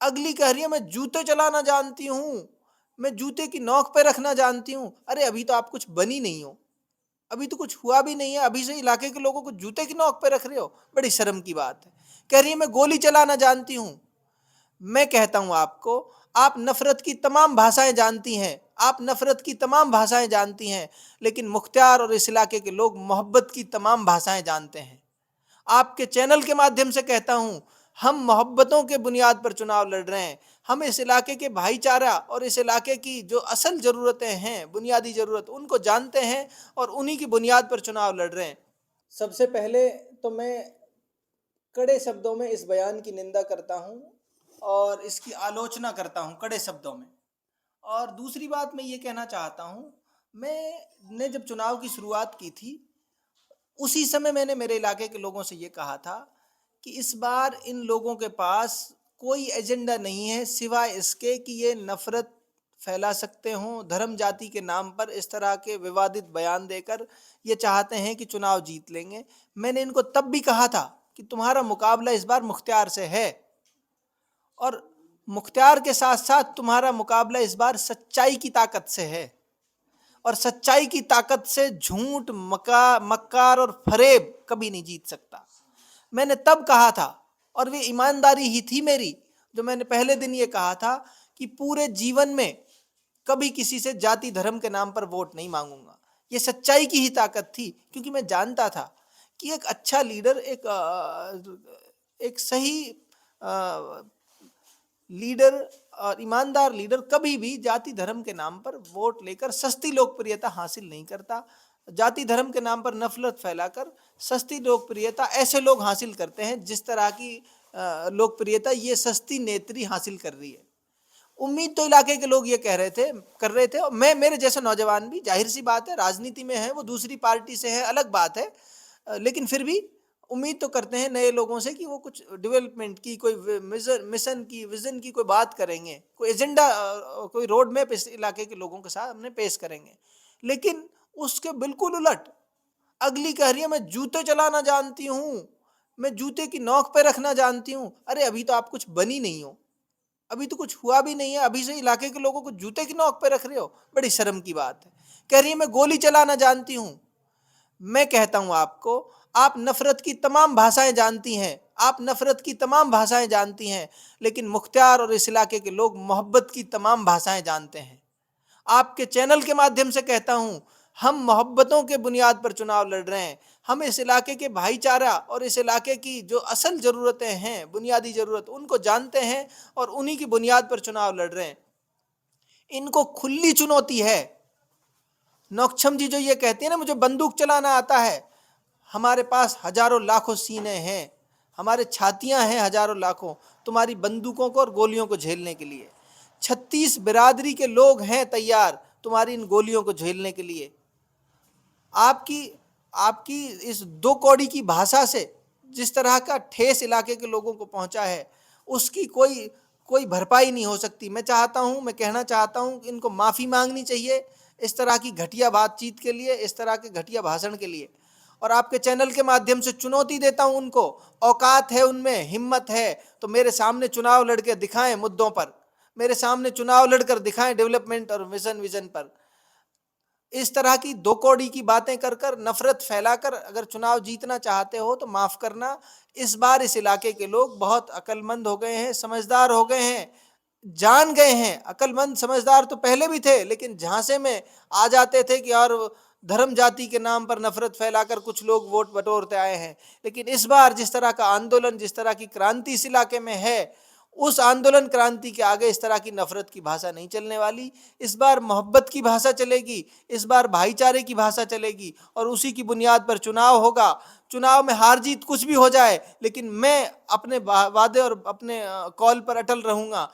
अगली कह रही है मैं जूते चलाना जानती हूँ, मैं जूते की नोक पे रखना जानती हूँ। अरे अभी तो आप कुछ बनी नहीं हो, अभी तो कुछ हुआ भी नहीं है, अभी से इलाके के लोगों को जूते की नोक पे रख रहे हो, बड़ी शर्म की बात है। कह रही है मैं गोली चलाना जानती हूँ। मैं कहता हूं आपको, आप नफरत की तमाम भाषाएं जानती हैं, आप नफरत की तमाम भाषाएं जानती हैं, लेकिन मुख्तियार और इस इलाके के लोग मोहब्बत की तमाम भाषाएं जानते हैं। आपके चैनल के माध्यम से कहता हूं, हम मोहब्बतों के बुनियाद पर चुनाव लड़ रहे हैं। हम इस इलाके के भाईचारा और इस इलाके की जो असल जरूरतें हैं, बुनियादी जरूरत, उनको जानते हैं और उन्हीं की बुनियाद पर चुनाव लड़ रहे हैं। सबसे पहले तो मैं कड़े शब्दों में इस बयान की निंदा करता हूं और इसकी आलोचना करता हूं कड़े शब्दों में। और दूसरी बात मैं ये कहना चाहता हूं, मैंने जब चुनाव की शुरुआत की थी, उसी समय मैंने मेरे इलाके के लोगों से ये कहा था कि इस बार इन लोगों के पास कोई एजेंडा नहीं है सिवाय इसके कि ये नफरत फैला सकते हों, धर्म जाति के नाम पर इस तरह के विवादित बयान देकर ये चाहते हैं कि चुनाव जीत लेंगे। मैंने इनको तब भी कहा था कि तुम्हारा मुकाबला इस बार मुख्तियार से है, और मुख्तियार के साथ साथ तुम्हारा मुकाबला इस बार सच्चाई की ताकत से है, और सच्चाई की ताकत से झूठ मक्कार और फरेब कभी नहीं जीत सकता। मैंने तब कहा था, और वे ईमानदारी ही थी मेरी, जो मैंने पहले दिन ये कहा था कि पूरे जीवन में कभी किसी से जाति धर्म के नाम पर वोट नहीं मांगूंगा। ये सच्चाई की ही ताकत थी, क्योंकि मैं जानता था कि एक अच्छा लीडर, एक सही लीडर और ईमानदार लीडर कभी भी जाति धर्म के नाम पर वोट लेकर सस्ती लोकप्रियता हासिल नहीं करता। जाति धर्म के नाम पर नफरत फैलाकर सस्ती लोकप्रियता ऐसे लोग हासिल करते हैं जिस तरह की लोकप्रियता ये सस्ती नेत्री हासिल कर रही है। उम्मीद तो इलाके के लोग ये कह रहे थे, कर रहे थे, और मैं, मेरे जैसे नौजवान भी, जाहिर सी बात है, राजनीति में है, वो दूसरी पार्टी से है, अलग बात है, लेकिन फिर भी उम्मीद तो करते हैं नए लोगों से कि वो कुछ डेवलपमेंट की, कोई मिशन की, विजन की कोई बात करेंगे, कोई एजेंडा, कोई रोड मैप इस इलाके के लोगों के सामने पेश करेंगे। लेकिन उसके बिल्कुल उलट अगली कह रही है मैं जूते चलाना जानती हूँ, मैं जूते की नोक पे रखना जानती हूँ। अरे अभी तो आप कुछ बनी नहीं हो, अभी तो कुछ हुआ भी नहीं है, अभी से इलाके के लोगों को जूते की नोक पे रख रहे हो, बड़ी शर्म की बात है। कह रही है मैं गोली चलाना जानती हूँ। मैं कहता हूं आपको, आप नफरत की तमाम भाषाएं जानती हैं, आप नफरत की तमाम भाषाएं जानती हैं, लेकिन मुख्तियार और इस इलाके के लोग मोहब्बत की तमाम भाषाएं जानते हैं। आपके चैनल के माध्यम से कहता हूं, हम मोहब्बतों के बुनियाद पर चुनाव लड़ रहे हैं। हम इस इलाके के भाईचारा और इस इलाके की जो असल जरूरतें हैं, बुनियादी जरूरत, उनको जानते हैं और उन्हीं की बुनियाद पर चुनाव लड़ रहे हैं। इनको खुली चुनौती है। नौक्षम जी जो ये कहती है ना मुझे बंदूक चलाना आता है, हमारे पास हजारों लाखों सीने हैं, हमारे छातियां हैं हजारों लाखों तुम्हारी बंदूकों को और गोलियों को झेलने के लिए। 36 बिरादरी के लोग हैं तैयार तुम्हारी इन गोलियों को झेलने के लिए। आपकी आपकी इस दो कौड़ी की भाषा से जिस तरह का ठेस इलाके के लोगों को पहुंचा है, उसकी कोई कोई भरपाई नहीं हो सकती। मैं चाहता हूं, मैं कहना चाहता हूं कि इनको माफ़ी मांगनी चाहिए इस तरह की घटिया बातचीत के लिए, इस तरह के घटिया भाषण के लिए। और आपके चैनल के माध्यम से चुनौती देता हूं उनको, औकात है उनमें, हिम्मत है तो मेरे सामने चुनाव लड़के दिखाएं मुद्दों पर, मेरे सामने चुनाव लड़कर दिखाएं डेवलपमेंट और विजन पर। इस तरह की दो कौड़ी की बातें कर कर, नफरत फैलाकर अगर चुनाव जीतना चाहते हो तो माफ करना, इस बार इस इलाके के लोग बहुत अक्लमंद हो गए हैं, समझदार हो गए हैं, जान गए हैं। अक्लमंद समझदार तो पहले भी थे, लेकिन झांसे में आ जाते थे कि और धर्म जाति के नाम पर नफरत फैलाकर कुछ लोग वोट बटोरते आए हैं। लेकिन इस बार जिस तरह का आंदोलन, जिस तरह की क्रांति इस इलाके में है, उस आंदोलन क्रांति के आगे इस तरह की नफरत की भाषा नहीं चलने वाली। इस बार मोहब्बत की भाषा चलेगी, इस बार भाईचारे की भाषा चलेगी, और उसी की बुनियाद पर चुनाव होगा। चुनाव में हार जीत कुछ भी हो जाए, लेकिन मैं अपने वादे और अपने कॉल पर अटल रहूंगा।